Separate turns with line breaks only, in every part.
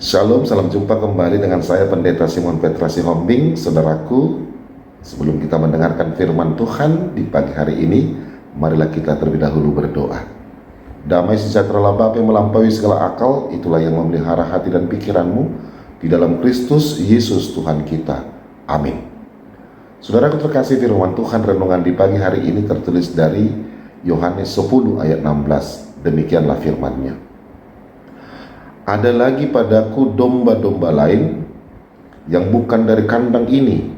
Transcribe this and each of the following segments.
Shalom, salam jumpa kembali dengan saya Pendeta Simon Petra Sihombing. Saudaraku, sebelum kita mendengarkan firman Tuhan di pagi hari ini, marilah kita terlebih dahulu berdoa. Damai sejahtera Bapa yang melampaui segala akal, itulah yang memelihara hati dan pikiranmu di dalam Kristus Yesus Tuhan kita. Amin. Saudaraku terkasih, firman Tuhan renungan di pagi hari ini tertulis dari Yohanes 10 ayat 16. Demikianlah firman-Nya. Ada lagi padaku domba-domba lain yang bukan dari kandang ini.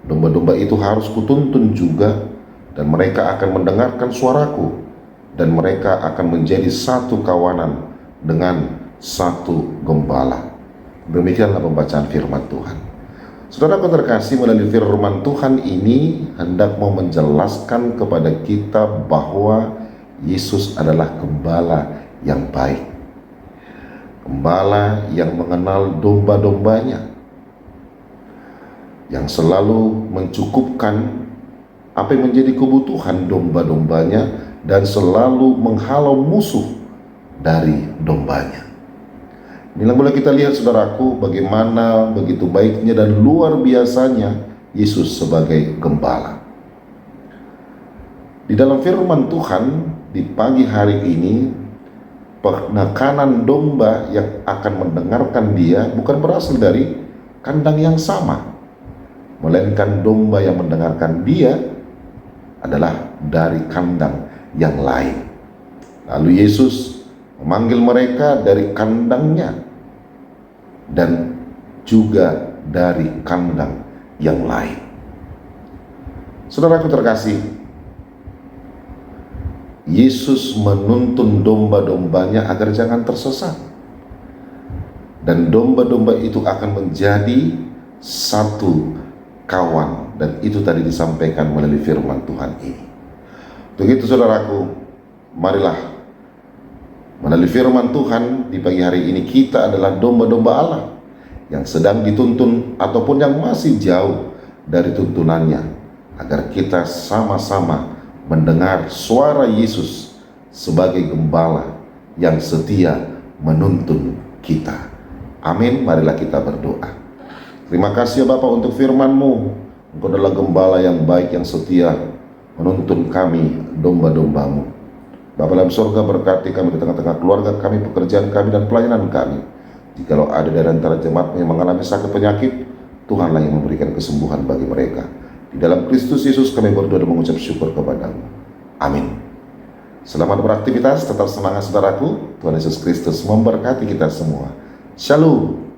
Domba-domba itu harus kutuntun juga, dan mereka akan mendengarkan suaraku, dan mereka akan menjadi satu kawanan dengan satu gembala. Demikianlah pembacaan firman Tuhan. Saudara terkasih, melalui firman Tuhan ini hendak mau menjelaskan kepada kita bahwa Yesus adalah gembala yang baik, gembala yang mengenal domba-dombanya, yang selalu mencukupkan apa yang menjadi kebutuhan domba-dombanya dan selalu menghalau musuh dari dombanya. Inilah boleh kita lihat, saudaraku, bagaimana begitu baiknya dan luar biasanya Yesus sebagai gembala. Di dalam firman Tuhan di pagi hari ini, penekanan domba yang akan mendengarkan dia bukan berasal dari kandang yang sama, melainkan domba yang mendengarkan dia adalah dari kandang yang lain. Lalu Yesus memanggil mereka dari kandangnya dan juga dari kandang yang lain. Saudaraku terkasih, Yesus menuntun domba-dombanya agar jangan tersesat, dan domba-domba itu akan menjadi satu kawan, dan itu tadi disampaikan melalui firman Tuhan ini. Untuk itu, saudaraku, marilah melalui firman Tuhan di pagi hari ini, kita adalah domba-domba Allah yang sedang dituntun ataupun yang masih jauh dari tuntunannya, agar kita sama-sama mendengar suara Yesus sebagai gembala yang setia menuntun kita. Amin. Marilah kita berdoa. Terima kasih ya Bapa untuk firman-Mu. Engkau adalah gembala yang baik, yang setia menuntun kami, domba-domba-Mu. Bapa dalam surga, berkati kami di tengah-tengah keluarga kami, pekerjaan kami, dan pelayanan kami. Jikalau ada dari antara jemaat yang mengalami sakit penyakit, Tuhanlah yang memberikan kesembuhan bagi mereka. Di dalam Kristus Yesus kami berdoa dan mengucap syukur kepadamu. Amin. Selamat beraktivitas, tetap semangat saudaraku. Tuhan Yesus Kristus memberkati kita semua. Shalom.